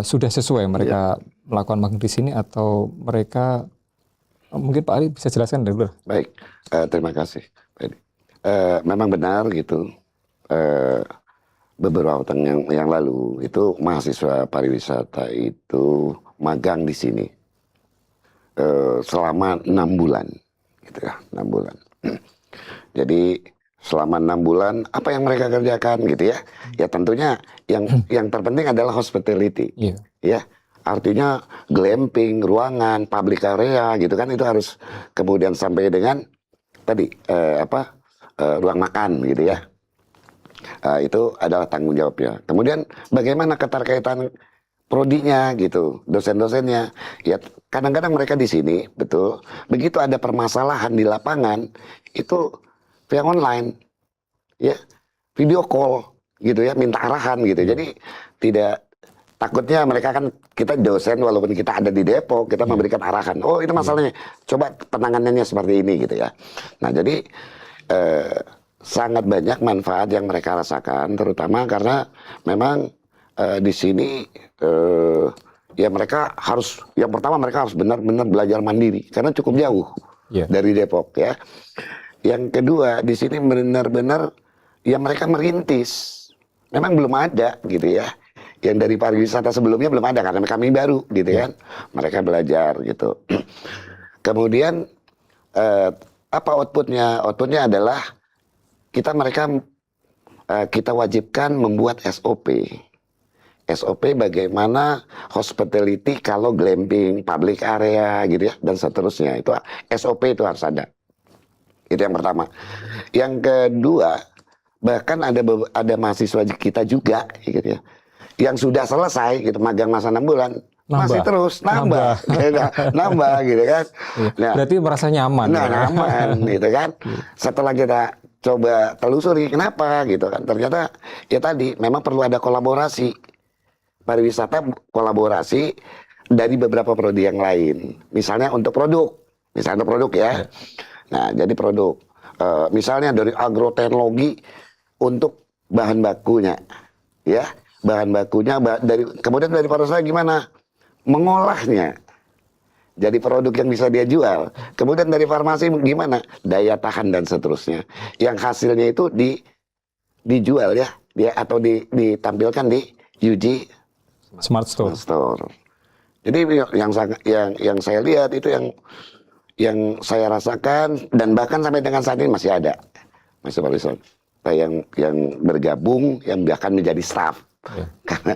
sudah sesuai mereka melakukan magang di sini atau mereka mungkin Pak Ari bisa jelaskan dulu. Baik, terima kasih. Memang benar gitu. Beberapa tahun yang lalu itu mahasiswa pariwisata itu magang di sini selama 6 bulan, gitu ya, 6 bulan. Jadi selama 6 bulan apa yang mereka kerjakan gitu ya? Ya tentunya yang terpenting adalah hospitality, ya. Artinya glamping, ruangan, public area gitu kan, itu harus kemudian sampai dengan tadi ruang makan gitu ya. Itu adalah tanggung jawabnya. Kemudian bagaimana keterkaitan prodinya gitu, dosen-dosennya. Ya kadang-kadang mereka di sini, betul. Begitu ada permasalahan di lapangan, itu via online, ya video call gitu ya, minta arahan gitu. Jadi tidak, takutnya mereka kan, kita dosen walaupun kita ada di Depok, kita memberikan arahan. Oh itu masalahnya, coba penanganannya seperti ini gitu ya. Nah jadi sangat banyak manfaat yang mereka rasakan, terutama karena memang di sini ya mereka harus, yang pertama mereka harus benar-benar belajar mandiri karena cukup jauh dari Depok ya. Yang kedua di sini benar-benar ya mereka merintis, memang belum ada gitu ya. Yang dari pariwisata sebelumnya belum ada karena kami baru gitu kan. Mereka belajar gitu. Kemudian apa outputnya? Outputnya adalah kita wajibkan membuat SOP. SOP bagaimana hospitality kalau glamping, public area gitu ya, dan seterusnya. Itu SOP itu harus ada. Itu yang pertama. Yang kedua, bahkan ada mahasiswa kita juga gitu ya, yang sudah selesai gitu magang masa 6 bulan, masih terus nambah gitu kan. Nah, berarti merasa nyaman. Nyaman gitu kan. Setelah kita coba telusuri kenapa gitu kan, ternyata ya tadi memang perlu ada kolaborasi pariwisata, kolaborasi dari beberapa prodi yang lain. Misalnya untuk produk ya. Nah jadi produk misalnya dari agroteknologi untuk bahan bakunya, ya, bahan bakunya kemudian dari farmasi gimana mengolahnya jadi produk yang bisa dia jual. Kemudian dari farmasi gimana daya tahan dan seterusnya. Yang hasilnya itu dijual ya, dia atau ditampilkan di UG Smart Store. Store. Jadi yang saya lihat itu yang saya rasakan dan bahkan sampai dengan saat ini masih ada, Mas Warisan, yang bergabung, yang bahkan menjadi staff, karena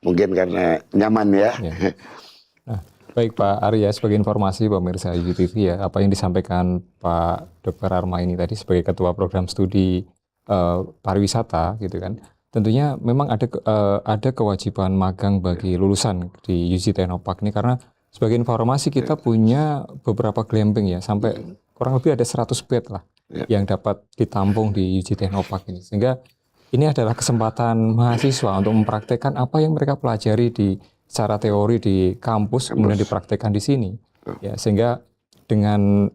mungkin karena nyaman ya. Nah, baik Pak Arya, sebagai informasi pemirsa UTV ya, apa yang disampaikan Pak Dr. Arma ini tadi sebagai Ketua Program Studi Pariwisata gitu kan, tentunya memang ada kewajiban magang bagi lulusan di UG Teknopark ini, karena sebagai informasi kita punya beberapa glamping ya, sampai kurang lebih ada 100 bed lah yang dapat ditampung di UG Teknopark ini, sehingga ini adalah kesempatan mahasiswa untuk mempraktekkan apa yang mereka pelajari secara teori di kampus, kemudian dipraktekkan di sini, ya, sehingga dengan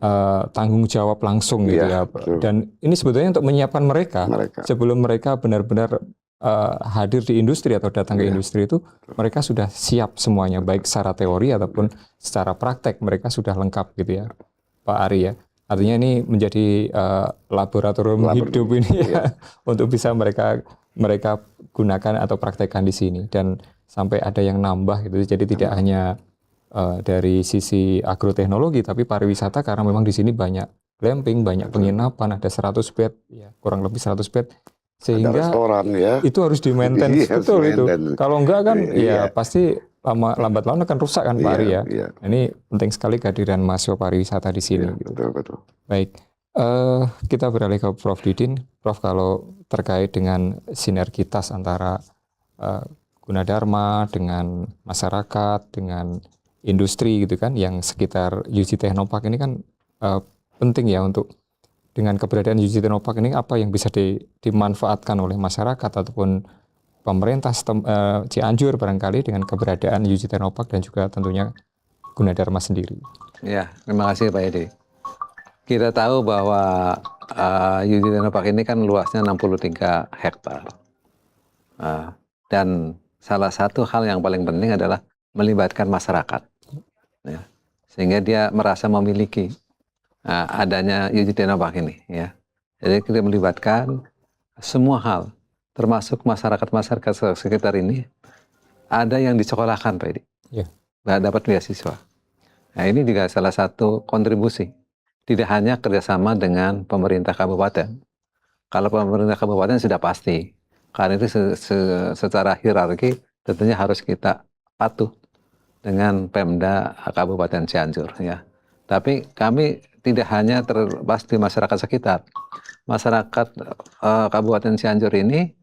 tanggung jawab langsung gitu ya. Dan ini sebetulnya untuk menyiapkan mereka sebelum mereka benar-benar hadir di industri atau datang ke industri itu, mereka sudah siap semuanya, baik secara teori ataupun secara praktek mereka sudah lengkap gitu ya, Pak Ari ya. Artinya ini menjadi laboratorium hidup ini ya, untuk bisa mereka gunakan atau praktekkan di sini, dan sampai ada yang nambah gitu. Jadi tidak hanya dari sisi agroteknologi tapi pariwisata, karena memang di sini banyak glamping, banyak penginapan, ada 100 bed ya, kurang lebih 100 bed, sehingga ada restoran ya. Itu harus di maintain betul itu. Kalau enggak kan ya pasti lambat laun akan rusak kan Pak Ari ya. Ini penting sekali kehadiran mahasiswa pariwisata di sini. Betul. Baik, kita beralih ke Prof. Didin. Prof, kalau terkait dengan sinergitas antara Gunadarma dengan masyarakat, dengan industri gitu kan, yang sekitar UG Teknopark ini kan penting ya, untuk dengan keberadaan UG Teknopark ini apa yang bisa dimanfaatkan oleh masyarakat ataupun pemerintah Cianjur barangkali dengan keberadaan UG Teknopark dan juga tentunya Gunadarma sendiri. Ya, terima kasih Pak Edi. Kita tahu bahwa UG Teknopark ini kan luasnya 63 hektar. Dan salah satu hal yang paling penting adalah melibatkan masyarakat, ya, sehingga dia merasa memiliki adanya UG Teknopark ini, ya. Jadi kita melibatkan semua hal, termasuk masyarakat sekitar ini. Ada yang disekolahkan, Pak Edi, dapat beasiswa. Nah, ini juga salah satu kontribusi. Tidak hanya kerjasama dengan pemerintah kabupaten. Kalau pemerintah kabupaten sudah pasti, karena itu secara hierarki tentunya harus kita patuh dengan Pemda Kabupaten Cianjur, ya. Tapi kami tidak hanya terbatas di masyarakat sekitar. Masyarakat Kabupaten Cianjur ini,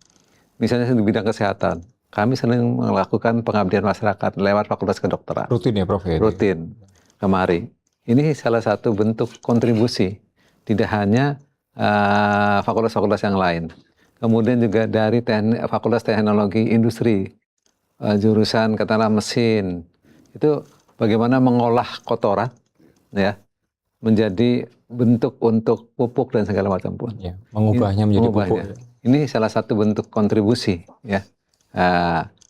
misalnya di bidang kesehatan, kami sering melakukan pengabdian masyarakat lewat Fakultas Kedokteran. Rutin ya Prof? Rutin kemari. Ini salah satu bentuk kontribusi, tidak hanya fakultas-fakultas yang lain. Kemudian juga dari Fakultas Teknologi Industri, jurusan katakanlah mesin, itu bagaimana mengolah kotoran ya menjadi bentuk untuk pupuk dan segala macam pun. Ya, mengubahnya menjadi pupuk. Ini salah satu bentuk kontribusi ya.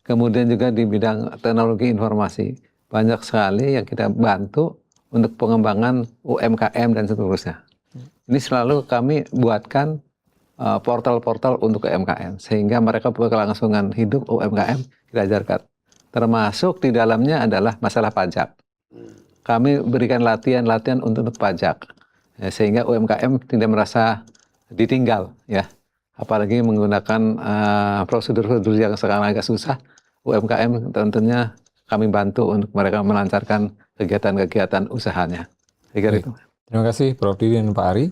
Kemudian juga di bidang teknologi informasi banyak sekali yang kita bantu untuk pengembangan UMKM dan seterusnya. Ini selalu kami buatkan portal-portal untuk UMKM sehingga mereka berkelangsungan hidup UMKM kita ajarkan. Termasuk di dalamnya adalah masalah pajak. Kami berikan latihan untuk pajak ya, sehingga UMKM tidak merasa ditinggal ya. Apalagi menggunakan prosedur-prosedur yang sekarang agak susah, UMKM tentunya kami bantu untuk mereka melancarkan kegiatan-kegiatan usahanya. Itu. Terima kasih Prof. Didin dan Pak Ari.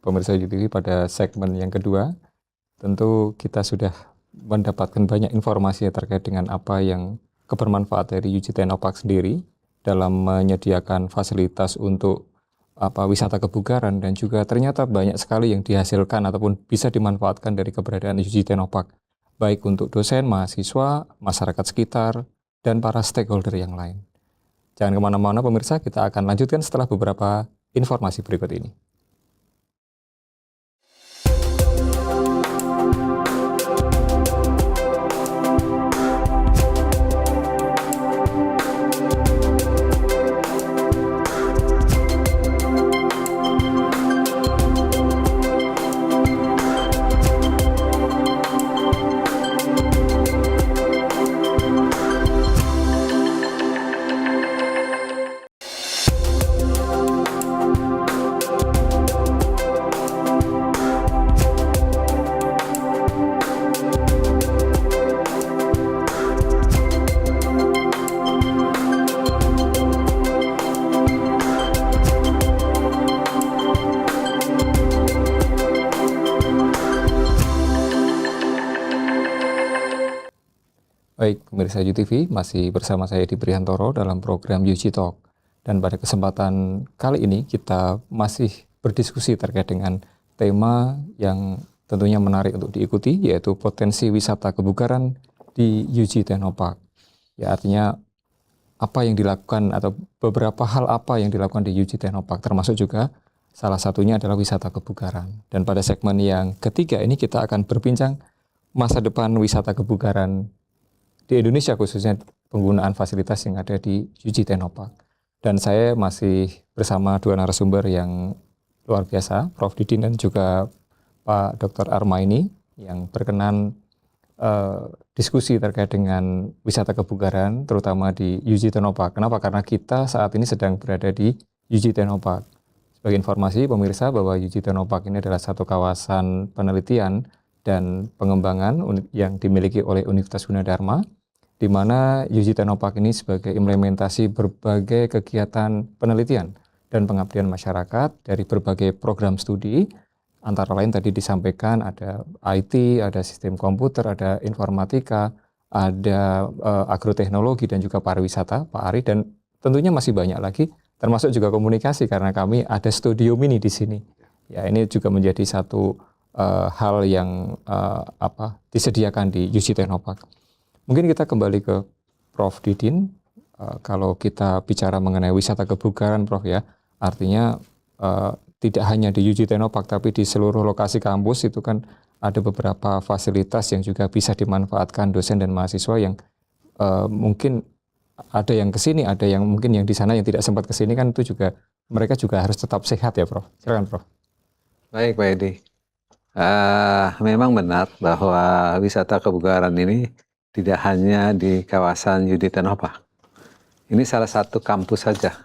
Pemirsa UTV, pada segmen yang kedua, tentu kita sudah mendapatkan banyak informasi terkait dengan apa yang kebermanfaat dari UG Teknopark sendiri dalam menyediakan fasilitas untuk wisata kebugaran, dan juga ternyata banyak sekali yang dihasilkan ataupun bisa dimanfaatkan dari keberadaan UG Teknopark, baik untuk dosen, mahasiswa, masyarakat sekitar, dan para stakeholder yang lain. Jangan kemana-mana pemirsa, kita akan lanjutkan setelah beberapa informasi berikut ini. Baik, pemirsa UTV masih bersama saya di Priantoro dalam program UG Talk. Dan pada kesempatan kali ini kita masih berdiskusi terkait dengan tema yang tentunya menarik untuk diikuti, yaitu potensi wisata kebugaran di UG Technopark. Ya, artinya apa yang dilakukan atau beberapa hal apa yang dilakukan di UG Technopark, termasuk juga salah satunya adalah wisata kebugaran. Dan pada segmen yang ketiga ini kita akan berbincang masa depan wisata kebugaran di Indonesia, khususnya penggunaan fasilitas yang ada di UG Technopark. Dan saya masih bersama dua narasumber yang luar biasa, Prof. Didin dan juga Pak Dr. Armaini, yang berkenan diskusi terkait dengan wisata kebugaran, terutama di UG Technopark. Kenapa? Karena kita saat ini sedang berada di UG Technopark. Sebagai informasi pemirsa bahwa UG Technopark ini adalah satu kawasan penelitian dan pengembangan yang dimiliki oleh Universitas Gunadarma, di mana UG Technopark ini sebagai implementasi berbagai kegiatan penelitian dan pengabdian masyarakat dari berbagai program studi, antara lain tadi disampaikan ada IT, ada sistem komputer, ada informatika, ada agroteknologi dan juga pariwisata, Pak Ari, dan tentunya masih banyak lagi, termasuk juga komunikasi karena kami ada studio mini di sini. Ya, ini juga menjadi satu hal yang disediakan di UG Technopark. Mungkin kita kembali ke Prof. Didin. Kalau kita bicara mengenai wisata kebugaran, Prof, ya, artinya tidak hanya di UG Technopark, tapi di seluruh lokasi kampus itu kan ada beberapa fasilitas yang juga bisa dimanfaatkan dosen dan mahasiswa yang mungkin ada yang ke sini, ada yang mungkin yang di sana yang tidak sempat ke sini, kan itu juga mereka juga harus tetap sehat ya, Prof. Silakan, Prof. Baik, Pak Edi. Memang benar bahwa wisata kebugaran ini tidak hanya di kawasan UG Technopark. Ini salah satu kampus saja.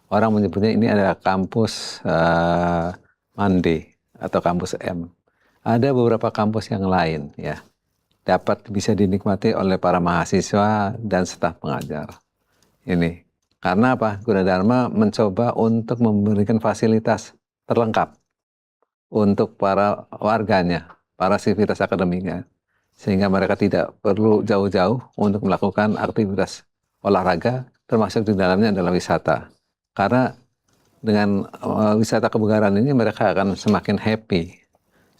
Orang menyebutnya ini adalah kampus Mande atau kampus M. Ada beberapa kampus yang lain, ya, dapat bisa dinikmati oleh para mahasiswa dan staf pengajar. Ini karena apa? Gunadarma mencoba untuk memberikan fasilitas terlengkap untuk para warganya, para sivitas akademiknya, sehingga mereka tidak perlu jauh-jauh untuk melakukan aktivitas olahraga, termasuk di dalamnya adalah wisata. Karena dengan wisata kebugaran ini mereka akan semakin happy,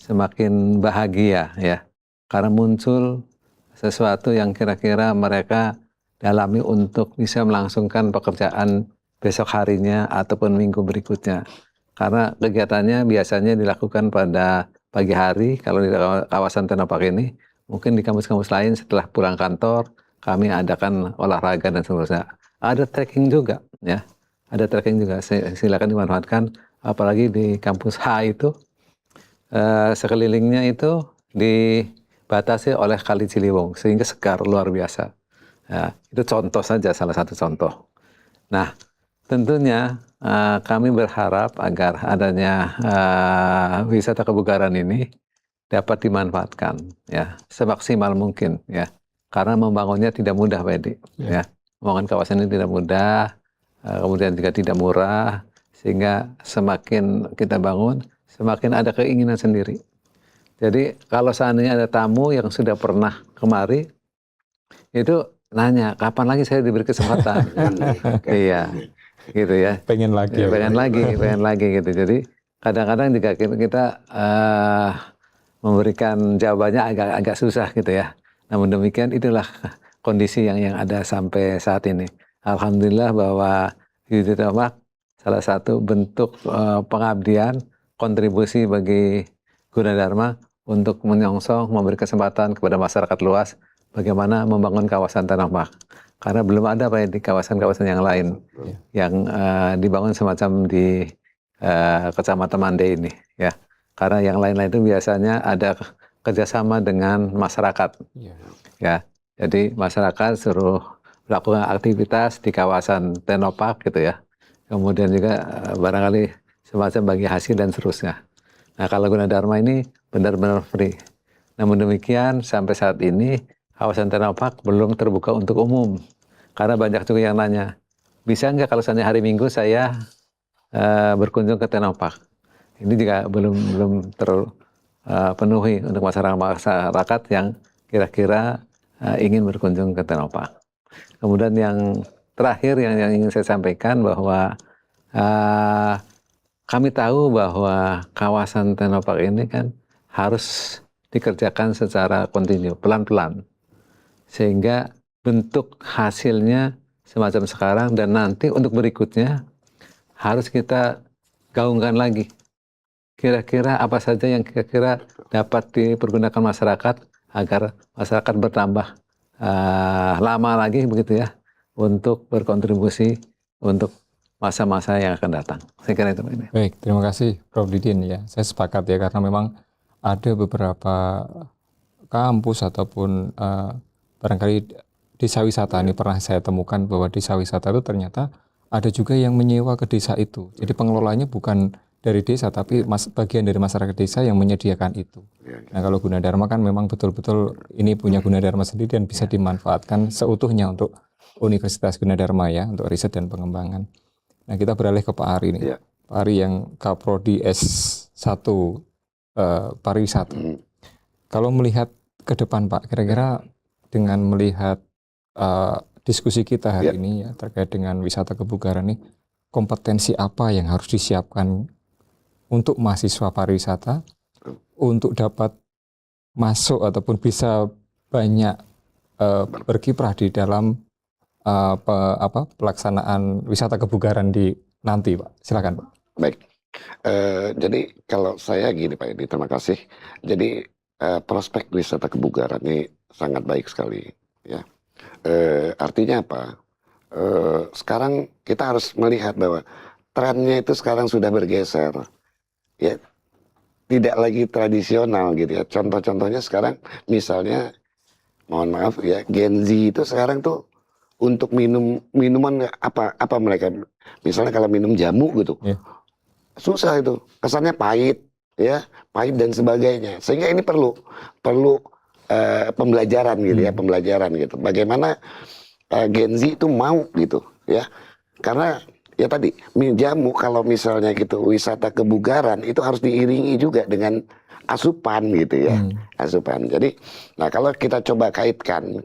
semakin bahagia, ya, karena muncul sesuatu yang kira-kira mereka dalami untuk bisa melangsungkan pekerjaan besok harinya ataupun minggu berikutnya. Karena kegiatannya biasanya dilakukan pada pagi hari, kalau di kawasan Technopark ini, mungkin di kampus-kampus lain setelah pulang kantor, kami adakan olahraga dan seterusnya. Ada trekking juga, ya. Ada trekking juga, silakan dimanfaatkan. Apalagi di kampus H itu, sekelilingnya itu dibatasi oleh Kali Ciliwung, sehingga segar luar biasa. Ya, itu contoh saja, salah satu contoh. Nah, tentunya kami berharap agar adanya wisata kebugaran ini dapat dimanfaatkan, ya, semaksimal mungkin, ya, karena membangunnya tidak mudah, Pak Edi. Ya, membangun kawasan ini tidak mudah, kemudian juga tidak murah, sehingga semakin kita bangun, semakin ada keinginan sendiri. Jadi kalau seandainya ada tamu yang sudah pernah kemari, itu nanya kapan lagi saya diberi kesempatan. Iya. Gitu ya, pengen lagi gitu. Jadi kadang-kadang juga kita memberikan jawabannya agak susah gitu ya. Namun demikian itulah kondisi yang ada sampai saat ini. Alhamdulillah bahwa UG Technopark salah satu bentuk pengabdian, kontribusi bagi Gunadarma untuk menyongsong, memberi kesempatan kepada masyarakat luas bagaimana membangun kawasan Technopark. Karena belum ada Pak di kawasan-kawasan yang lain yang dibangun semacam di Kecamatan Mande ini, ya. Karena yang lain-lain itu biasanya ada kerjasama dengan masyarakat, ya. Jadi masyarakat suruh melakukan aktivitas di kawasan Technopark gitu ya. Kemudian juga barangkali semacam bagi hasil dan seterusnya. Nah, kalau Gunadarma ini benar-benar free. Namun demikian sampai saat ini kawasan Technopark belum terbuka untuk umum. Karena banyak juga yang nanya, bisa nggak kalau seandainya hari Minggu saya berkunjung ke Technopark? Ini juga belum terpenuhi untuk masyarakat yang kira-kira ingin berkunjung ke Tenopak. Kemudian yang terakhir yang ingin saya sampaikan bahwa kami tahu bahwa kawasan Tenopak ini kan harus dikerjakan secara kontinu, pelan-pelan. Sehingga bentuk hasilnya semacam sekarang dan nanti untuk berikutnya harus kita gaungkan lagi. Kira-kira apa saja yang kira-kira dapat dipergunakan masyarakat agar masyarakat bertambah lama lagi begitu ya untuk berkontribusi untuk masa-masa yang akan datang. Saya kira itu ini. Baik, terima kasih Prof. Didin ya. Saya sepakat ya karena memang ada beberapa kampus ataupun barangkali desa wisata ini pernah saya temukan bahwa desa wisata itu ternyata ada juga yang menyewa ke desa itu. Jadi pengelolanya bukan dari desa tapi bagian dari masyarakat desa yang menyediakan itu. Nah kalau Gunadarma kan memang betul-betul ini punya Gunadarma sendiri dan bisa dimanfaatkan seutuhnya untuk Universitas Gunadarma ya untuk riset dan pengembangan. Nah kita beralih ke Pak Ari nih. Pak Ari yang Kaprodi S1 pariwisata. Kalau melihat ke depan Pak, kira-kira dengan melihat diskusi kita hari ini ya terkait dengan wisata kebugaran nih, kompetensi apa yang harus disiapkan untuk mahasiswa pariwisata untuk dapat masuk ataupun bisa banyak berkiprah di dalam pelaksanaan wisata kebugaran di nanti, Pak. Silakan, Pak. Baik. Jadi kalau saya gini Pak Edi, terima kasih. Jadi prospek wisata kebugaran ini sangat baik sekali. Ya. Artinya apa? Sekarang kita harus melihat bahwa trennya itu sekarang sudah bergeser. Ya, tidak lagi tradisional gitu ya. Contoh-contohnya sekarang misalnya, mohon maaf ya, Gen Z itu sekarang tuh untuk minuman apa mereka, misalnya kalau minum jamu gitu, susah itu, kesannya pahit ya, pahit dan sebagainya. Sehingga ini perlu pembelajaran gitu ya, pembelajaran gitu. Bagaimana Gen Z itu mau gitu ya, karena ya tadi jamu kalau misalnya gitu wisata kebugaran itu harus diiringi juga dengan asupan gitu ya, asupan. Jadi, nah kalau kita coba kaitkan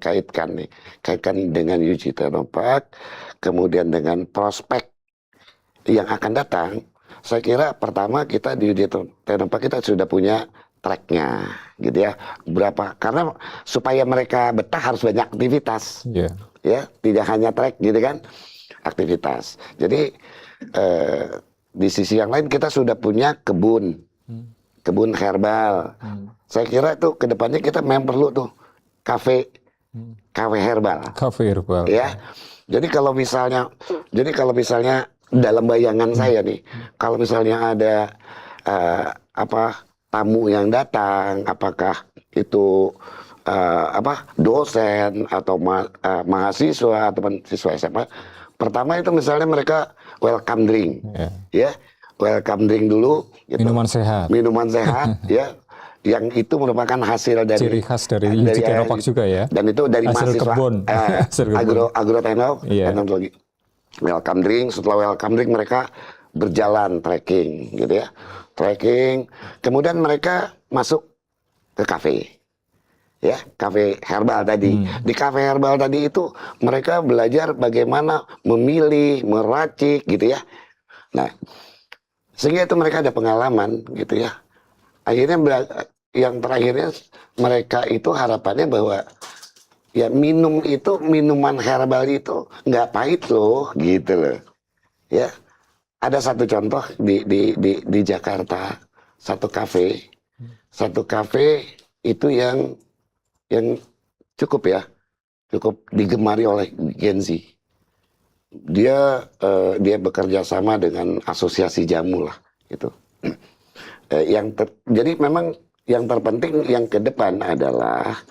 dengan UG Tenopak, kemudian dengan prospek yang akan datang, saya kira pertama kita di UG Tenopak kita sudah punya tracknya, gitu ya. Berapa? Karena supaya mereka betah harus banyak aktivitas, ya, tidak hanya track gitu kan, aktivitas. Jadi di sisi yang lain kita sudah punya kebun herbal. Saya kira tuh kedepannya kita memang perlu tuh kafe herbal. Kafe herbal. Ya. Jadi kalau misalnya dalam bayangan saya nih, kalau misalnya ada tamu yang datang, apakah itu dosen atau mahasiswa atau siswa SMA, pertama itu misalnya mereka welcome drink, ya. Welcome drink dulu, gitu. Minuman sehat, ya, yang itu merupakan hasil dari ciri khas dari UG Tenopak juga ya. Dan itu dari hasil mahasiswa kebun. teknologi. Welcome drink, setelah welcome drink mereka berjalan trekking, gitu ya, trekking. Kemudian mereka masuk ke kafe, ya, kafe herbal tadi. Di kafe herbal tadi itu mereka belajar bagaimana memilih, meracik, gitu ya. Nah, sehingga itu mereka ada pengalaman gitu ya. Akhirnya yang terakhirnya mereka itu harapannya bahwa ya minuman herbal itu nggak pahit loh gitu loh. Ya. Ada satu contoh di Jakarta, satu kafe itu yang cukup digemari oleh Gen Z. Dia bekerja sama dengan asosiasi jamu lah gitu. Jadi memang yang terpenting yang ke depan adalah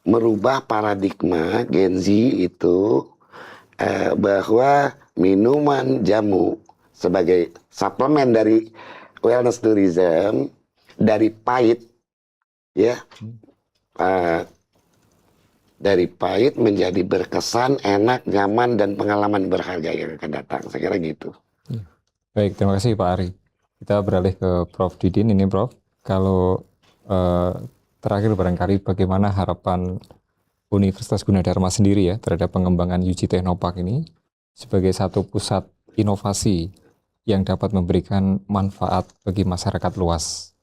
merubah paradigma Gen Z itu bahwa minuman jamu sebagai suplemen dari wellness tourism, dari pahit ya, dari pahit menjadi berkesan, enak, nyaman, dan pengalaman berharga yang akan datang. Saya kira gitu. Baik, terima kasih Pak Ari. Kita beralih ke Prof. Didin. Ini Prof, kalau terakhir barangkali bagaimana harapan Universitas Gunadarma sendiri ya terhadap pengembangan UG Teknopark ini sebagai satu pusat inovasi yang dapat memberikan manfaat bagi masyarakat luas.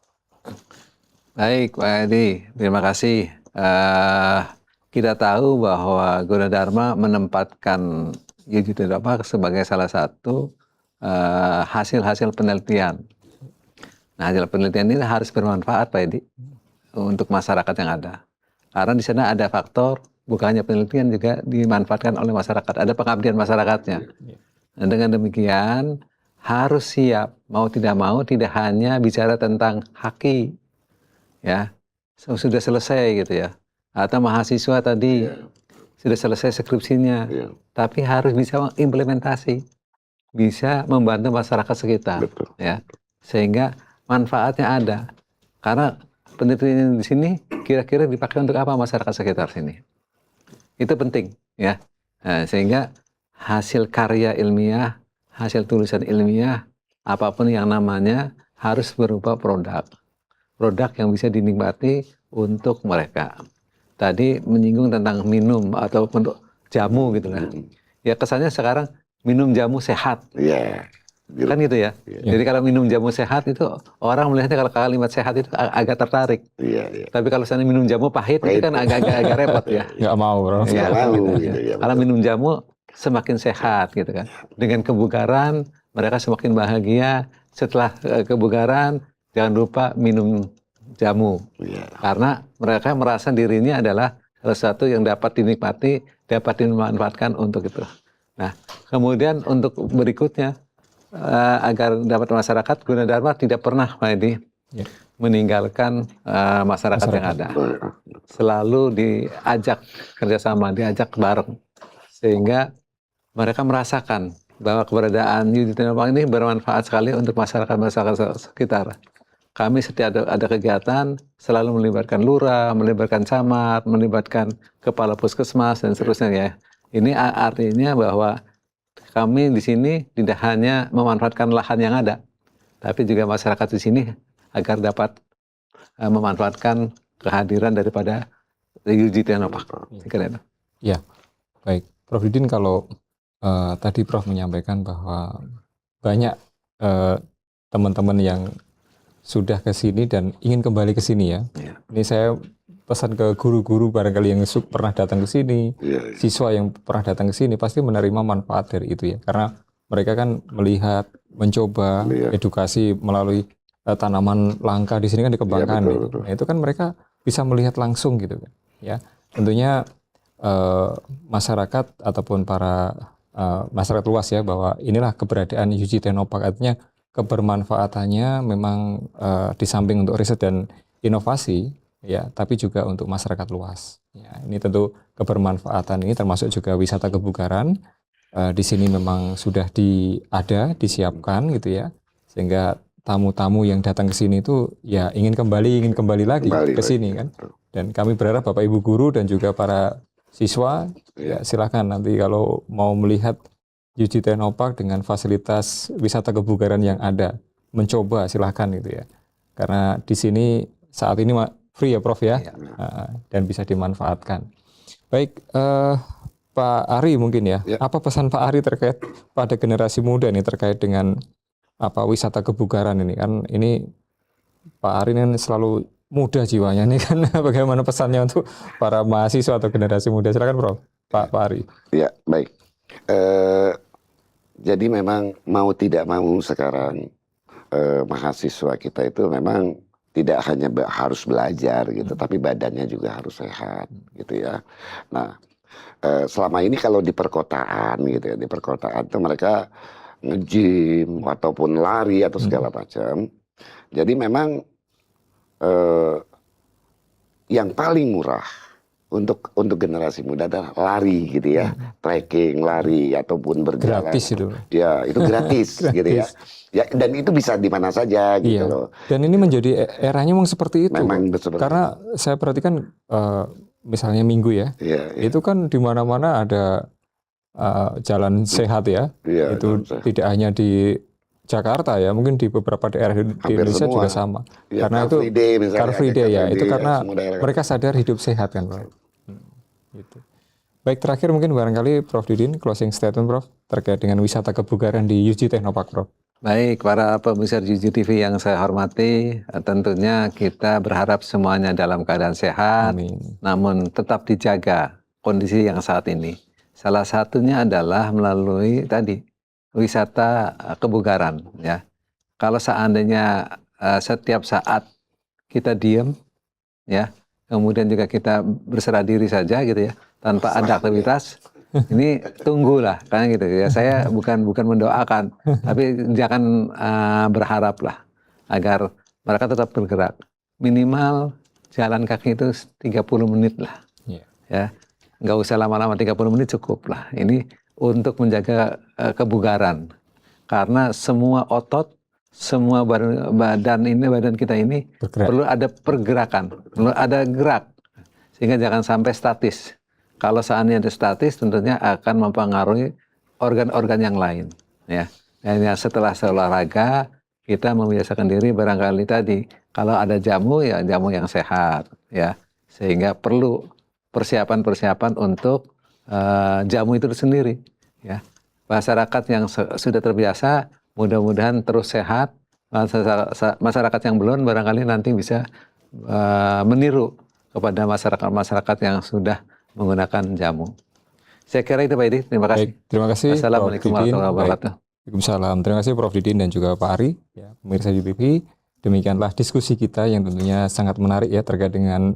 Baik, Pak Edi, terima kasih. Kita tahu bahwa Gunadarma menempatkan UG Teknopark sebagai salah satu hasil-hasil penelitian. Nah, hasil penelitian ini harus bermanfaat, Pak Edi, untuk masyarakat yang ada. Karena di sana ada faktor bukan hanya penelitian juga dimanfaatkan oleh masyarakat, ada pengabdian masyarakatnya. Nah, dengan demikian harus siap, mau tidak hanya bicara tentang haki, ya sudah selesai gitu ya, atau mahasiswa tadi sudah selesai skripsinya, tapi harus bisa implementasi, bisa membantu masyarakat sekitar, ya, sehingga manfaatnya ada. Karena penelitian di sini kira-kira dipakai untuk apa masyarakat sekitar sini? Itu penting, ya. Nah, sehingga hasil karya ilmiah, hasil tulisan ilmiah, apapun yang namanya harus berupa produk yang bisa dinikmati untuk mereka. Tadi menyinggung tentang minum atau untuk jamu gitu lah. Ya kesannya sekarang minum jamu sehat. Iya. Kan gitu ya. Jadi kalau minum jamu sehat itu orang melihatnya kalau kalimat sehat itu agak tertarik. Iya. Tapi kalau misalnya minum jamu pahit itu kan agak repot ya. Nggak mau, bro. Ya, Nggak mau, gitu, gitu ya, kalau betul. minum jamu semakin sehat gitu kan. Dengan kebugaran mereka semakin bahagia. Setelah kebugaran jangan lupa minum jamu. Iya. Karena mereka merasa dirinya adalah salah satu yang dapat dinikmati, dapat dimanfaatkan untuk itu. Nah, kemudian untuk berikutnya agar dapat masyarakat, Gunadarma tidak pernah, Pak Edi, meninggalkan masyarakat yang ada. Selalu diajak kerjasama, diajak bareng, sehingga mereka merasakan bahwa keberadaan UG Teknopark ini bermanfaat sekali untuk masyarakat sekitar. Kami setiap ada kegiatan selalu melibatkan lurah, melibatkan camat, melibatkan kepala puskesmas dan seterusnya ya. Ini artinya bahwa kami di sini tidak hanya memanfaatkan lahan yang ada, tapi juga masyarakat di sini agar dapat memanfaatkan kehadiran daripada UG Teknopark. Ya, baik. Prof Didin, kalau tadi Prof menyampaikan bahwa banyak teman-teman yang sudah ke sini dan ingin kembali ke sini ya. Ini saya pesan ke guru-guru barangkali yang pernah datang ke sini, siswa yang pernah datang ke sini pasti menerima manfaat dari itu ya. Karena mereka kan melihat, mencoba edukasi melalui tanaman langka di sini kan dikembangkan. Betul, gitu. betul. Nah, itu kan mereka bisa melihat langsung gitu kan. Ya, tentunya masyarakat ataupun para masyarakat luas ya bahwa inilah keberadaan UG Teknopark, artinya kebermanfaatannya memang di samping untuk riset dan inovasi ya, tapi juga untuk masyarakat luas. Ya, ini tentu kebermanfaatan ini termasuk juga wisata kebugaran. Di sini memang sudah disiapkan gitu ya, sehingga tamu-tamu yang datang ke sini itu ya ingin kembali lagi ke sini kan. Dan kami berharap Bapak Ibu guru dan juga para siswa ya silakan nanti kalau mau melihat UG Teknopark dengan fasilitas wisata kebugaran yang ada, mencoba silahkan gitu ya. Karena di sini saat ini free ya Prof ya, dan bisa dimanfaatkan. Baik, Pak Ari mungkin ya, apa pesan Pak Ari terkait pada generasi muda ini terkait dengan apa wisata kebugaran ini? Kan ini Pak Ari ini selalu muda jiwanya nih kan, bagaimana pesannya untuk para mahasiswa atau generasi muda? Silakan Prof, Pak Ari. Ya, baik. Jadi memang mau tidak mau sekarang mahasiswa kita itu memang tidak hanya harus belajar gitu, tapi badannya juga harus sehat gitu ya. Nah, selama ini kalau di perkotaan gitu ya, di perkotaan itu mereka nge-gym ataupun lari atau segala macam. Jadi memang yang paling murah untuk generasi muda adalah lari gitu ya, trekking, lari ataupun berjalan. Gratis itu. Ya, itu gratis gitu ya. Ya, dan itu bisa di mana saja gitu loh. Dan ini menjadi eranya memang seperti itu. Memang seperti karena saya perhatikan misalnya Minggu ya, itu kan di mana-mana ada jalan sehat ya. Itu tidak hanya di Jakarta ya, mungkin di beberapa daerah di Indonesia semua juga sama. Ya, karena itu Car Free Day ya, itu karena mereka sadar hidup sehat kan, Pak. Gitu. Baik, terakhir mungkin barangkali Prof Didin closing statement Prof terkait dengan wisata kebugaran di UJ Technopark Prof. Baik, para pemirsa Juju TV yang saya hormati, tentunya kita berharap semuanya dalam keadaan sehat, Amin. namun tetap dijaga kondisi yang saat ini. Salah satunya adalah melalui tadi wisata kebugaran, ya. Kalau seandainya setiap saat kita diem, ya, kemudian juga kita berserah diri saja gitu ya, tanpa ada aktivitas, ini tunggulah kan gitu ya. Saya bukan mendoakan, tapi jangan berharap lah agar mereka tetap bergerak. Minimal jalan kaki itu 30 menit lah, Yeah. ya. Nggak usah lama-lama, 30 menit cukup lah. Ini untuk menjaga kebugaran, karena semua otot, semua badan kita ini Bergerak. perlu ada pergerakan, perlu ada gerak, sehingga jangan sampai statis. Kalau seandainya statis, tentunya akan mempengaruhi organ-organ yang lain, ya. Dan setelah olahraga, kita membiasakan diri barangkali tadi, kalau ada jamu, ya jamu yang sehat, ya. Sehingga perlu persiapan-persiapan untuk jamu itu sendiri, ya. Masyarakat yang sudah terbiasa, mudah-mudahan terus sehat. Masyarakat yang belum barangkali nanti bisa meniru kepada masyarakat-masyarakat yang sudah menggunakan jamu. Saya kira itu Pak Edi. Terima kasih. Baik, terima kasih Assalamualaikum Prof. Didin. warahmatullahi wabarakatuh. Waalaikumsalam. Terima kasih Prof Didin dan juga Pak Ari, ya, pemirsa UTV. Demikianlah diskusi kita yang tentunya sangat menarik ya terkait dengan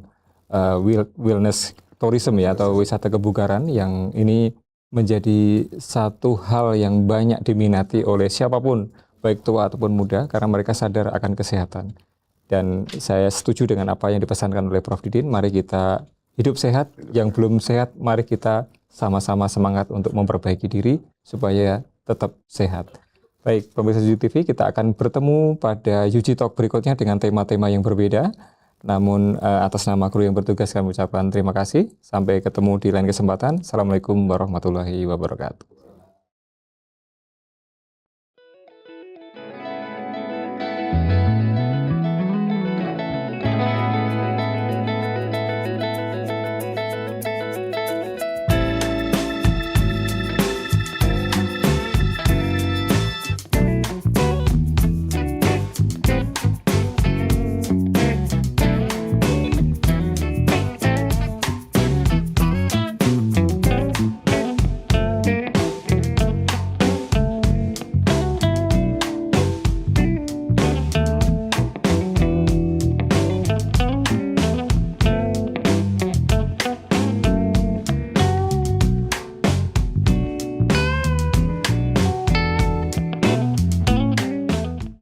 wellness tourism ya atau wisata kebugaran yang ini menjadi satu hal yang banyak diminati oleh siapapun, baik tua ataupun muda, karena mereka sadar akan kesehatan. Dan saya setuju dengan apa yang dipesankan oleh Prof Didin. Mari kita hidup sehat, yang belum sehat, mari kita sama-sama semangat untuk memperbaiki diri supaya tetap sehat. Baik, pemirsa UJ TV, kita akan bertemu pada UJ Talk berikutnya dengan tema-tema yang berbeda. Namun atas nama kru yang bertugas kami ucapkan terima kasih. Sampai ketemu di lain kesempatan. Assalamualaikum warahmatullahi wabarakatuh.